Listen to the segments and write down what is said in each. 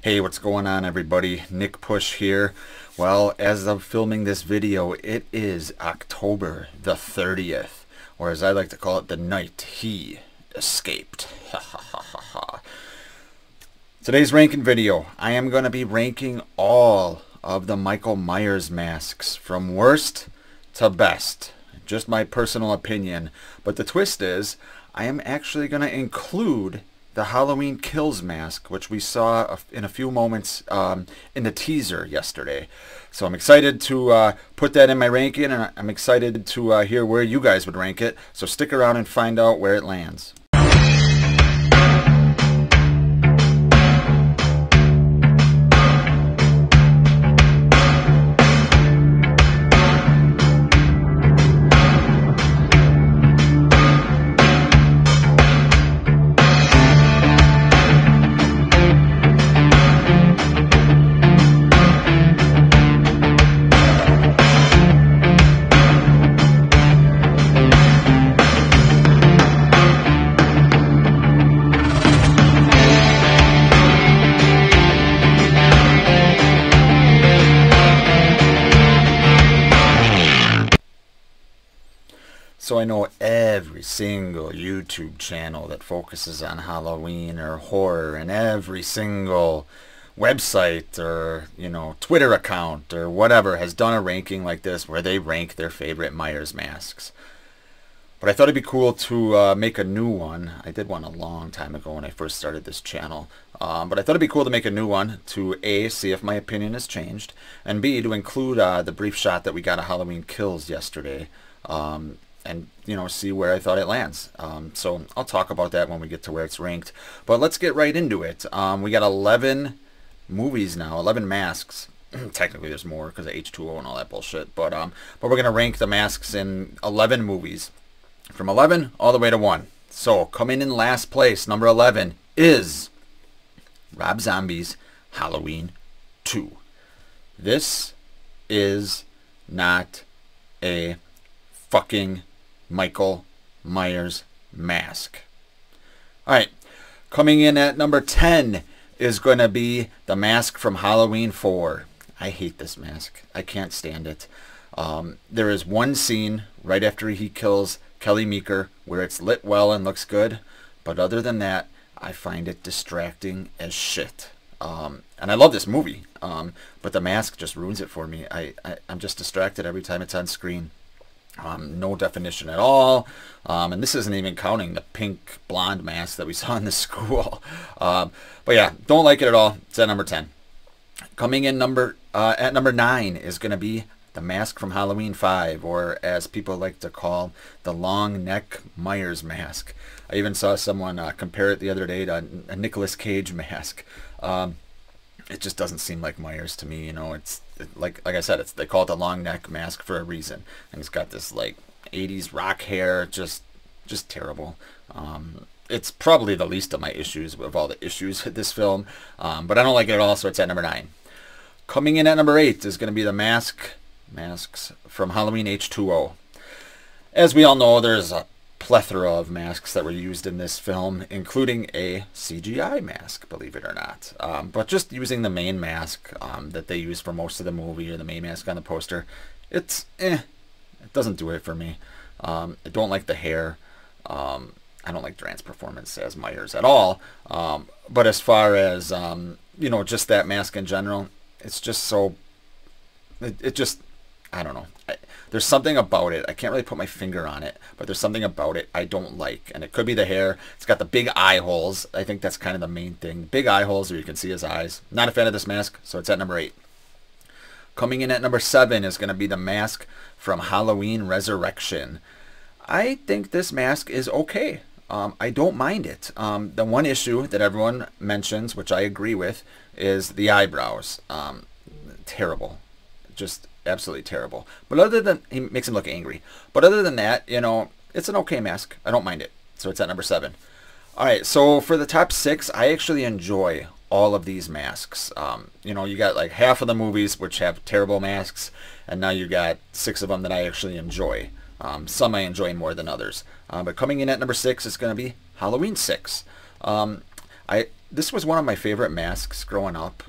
Hey, what's going on, everybody? Nick Push here. Well, as I'm filming this video, it is October the 30th, or as I like to call it, the night he escaped. Today's ranking video, I am going to be ranking all of the Michael Myers masks from worst to best. Just my personal opinion. But the twist is, I am actually going to include the Halloween Kills mask, which we saw in a few moments in the teaser yesterday. So I'm excited to put that in my ranking, and I'm excited to hear where you guys would rank it. So stick around and find out where it lands. So I know every single YouTube channel that focuses on Halloween or horror, and every single website or, Twitter account or whatever has done a ranking like this where they rank their favorite Myers masks. But I thought it'd be cool to make a new one. I did one a long time ago when I first started this channel. But I thought it'd be cool to make a new one to A, see if my opinion has changed, and B, to include the brief shot that we got of Halloween Kills yesterday. And see where I thought it lands. So I'll talk about that when we get to where it's ranked. But let's get right into it. We got 11 movies now, 11 masks. Technically there's more because of H2O and all that bullshit. But we're going to rank the masks in 11 movies. From 11 all the way to 1. So coming in last place, number 11, is Rob Zombie's Halloween 2. This is not a fucking Michael Myers mask. Alright, coming in at number 10 is going to be the mask from Halloween 4. I hate this mask. I can't stand it. There is one scene right after he kills Kelly Meeker where it's lit well and looks good, but other than that, I find it distracting as shit. And I love this movie, but the mask just ruins it for me. I'm just distracted every time it's on screen. No definition at all, and this isn't even counting the pink blonde mask that we saw in the school. But yeah, don't like it at all. It's at number 10. Coming in at number 9 is going to be the mask from Halloween 5, or as people like to call, the long neck Myers mask. I even saw someone compare it the other day to a Nicolas Cage mask. It just doesn't seem like Myers to me. It's like I said, they call it the long neck mask for a reason, and he's got this like 80s rock hair, just terrible. It's probably the least of my issues of all the issues with this film, but I don't like it at all, so it's at number 9. Coming in at number 8 is going to be the masks from Halloween H2O. As we all know, there's a plethora of masks that were used in this film, including a CGI mask, believe it or not. But just using the main mask that they use for most of the movie, or the main mask on the poster, it doesn't do it for me. I don't like the hair. I don't like Durant's performance as Myers at all. But as far as just that mask in general, it's just so I don't know. There's something about it. I can't really put my finger on it, but there's something about it I don't like. And it could be the hair. It's got the big eye holes. I think that's kind of the main thing. Big eye holes where you can see his eyes. Not a fan of this mask, so it's at number 8. Coming in at number 7 is going to be the mask from Halloween Resurrection. I think this mask is okay. I don't mind it. The one issue that everyone mentions, which I agree with, is the eyebrows. Terrible. Just absolutely terrible. But other than, he makes him look angry. But other than that, it's an okay mask. I don't mind it. So it's at number 7. Alright, so for the top 6, I actually enjoy all of these masks. You got like half of the movies which have terrible masks, and now you got 6 of them that I actually enjoy. Some I enjoy more than others. But coming in at number 6 is going to be Halloween 6. I this was one of my favorite masks growing up,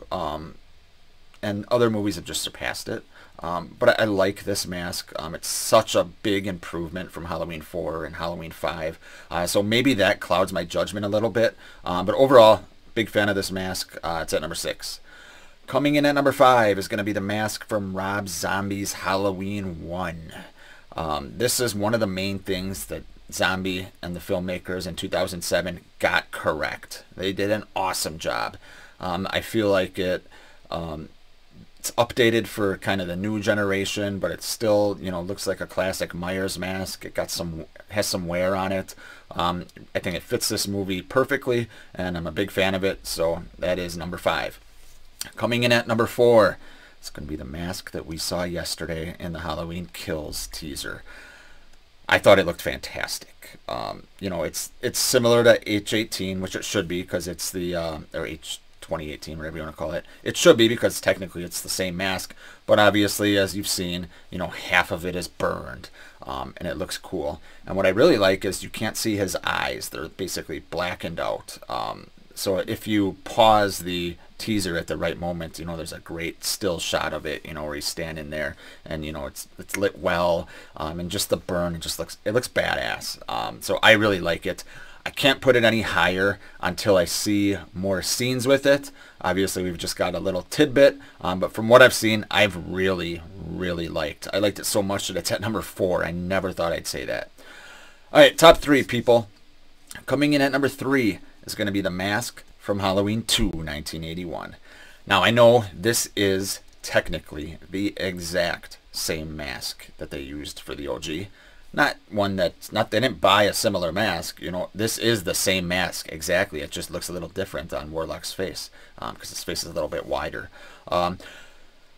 and other movies have just surpassed it. But I like this mask. It's such a big improvement from Halloween 4 and Halloween 5. So maybe that clouds my judgment a little bit. But overall, big fan of this mask. It's at number 6. Coming in at number 5 is going to be the mask from Rob Zombie's Halloween 1. This is one of the main things that Zombie and the filmmakers in 2007 got correct. They did an awesome job. I feel like it's updated for kind of the new generation, but it still, looks like a classic Myers mask. It has some wear on it. I think it fits this movie perfectly, and I'm a big fan of it, so that is number 5. Coming in at number 4, it's going to be the mask that we saw yesterday in the Halloween Kills teaser. I thought it looked fantastic. It's similar to H18, which it should be because it's the or H2018, whatever you want to call it. It should be because technically it's the same mask, but obviously, as you've seen, half of it is burned, and it looks cool. And what I really like is you can't see his eyes; they're basically blackened out. So if you pause the teaser at the right moment, there's a great still shot of it, where he's standing there, and it's lit well, and just the burn, it looks badass. So I really like it. I can't put it any higher until I see more scenes with it. Obviously, we've just got a little tidbit, but from what I've seen, I've really, really liked. I liked it so much that it's at number 4. I never thought I'd say that. All right, top 3, people. Coming in at number 3 is going to be the mask from Halloween 2, 1981. Now, I know this is technically the exact same mask that they used for the OG. Not one that's not, they didn't buy a similar mask. This is the same mask exactly. It just looks a little different on Warlock's face because his face is a little bit wider. I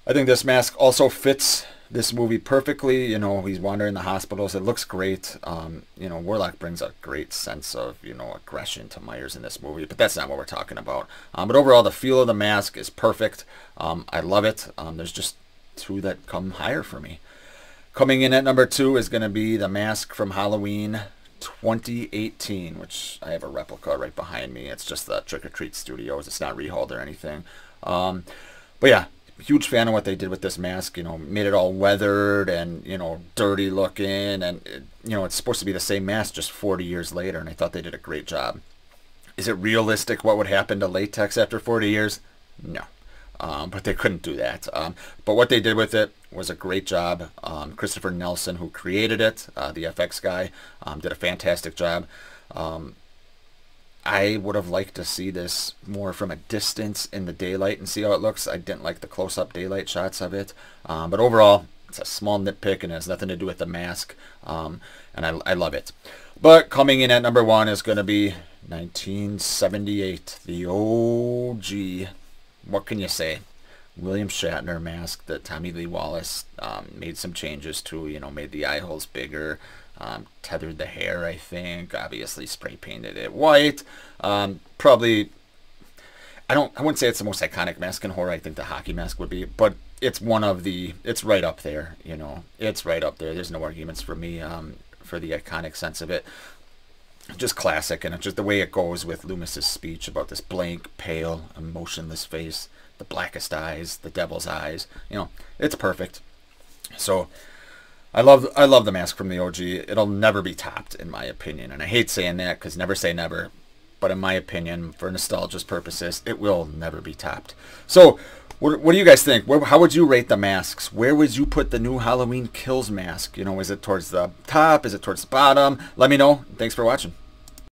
think this mask also fits this movie perfectly. He's wandering the hospitals. It looks great. Warlock brings a great sense of, aggression to Myers in this movie, but that's not what we're talking about. But overall, the feel of the mask is perfect. I love it. There's just 2 that come higher for me. Coming in at number 2 is going to be the mask from Halloween 2018, which I have a replica right behind me. It's just the Trick or Treat Studios. It's not rehauled or anything. But yeah, huge fan of what they did with this mask. Made it all weathered and, dirty looking. And, it's supposed to be the same mask just 40 years later. And I thought they did a great job. Is it realistic what would happen to latex after 40 years? No. But they couldn't do that. But what they did with it was a great job. Christopher Nelson, who created it, the FX guy, did a fantastic job. I would have liked to see this more from a distance in the daylight and see how it looks. I didn't like the close-up daylight shots of it. But overall, it's a small nitpick and it has nothing to do with the mask. And I love it. But coming in at number 1 is going to be 1978, the OG. What can you say? William Shatner mask that Tommy Lee Wallace made some changes to. Made the eye holes bigger. Tethered the hair, I think. Obviously spray painted it white. Probably, I wouldn't say it's the most iconic mask in horror. I think the hockey mask would be, but it's it's right up there, It's right up there. There's no arguments for me for the iconic sense of it. Just classic, and it's just the way it goes with Loomis's speech about this blank, pale, emotionless face, the blackest eyes, the devil's eyes. It's perfect. So I love the mask from the OG. It'll never be topped, in my opinion. And I hate saying that because never say never. But in my opinion, for nostalgia's purposes, it will never be topped. So what do you guys think? How would you rate the masks? Where would you put the new Halloween Kills mask? Is it towards the top? Is it towards the bottom? Let me know. Thanks for watching.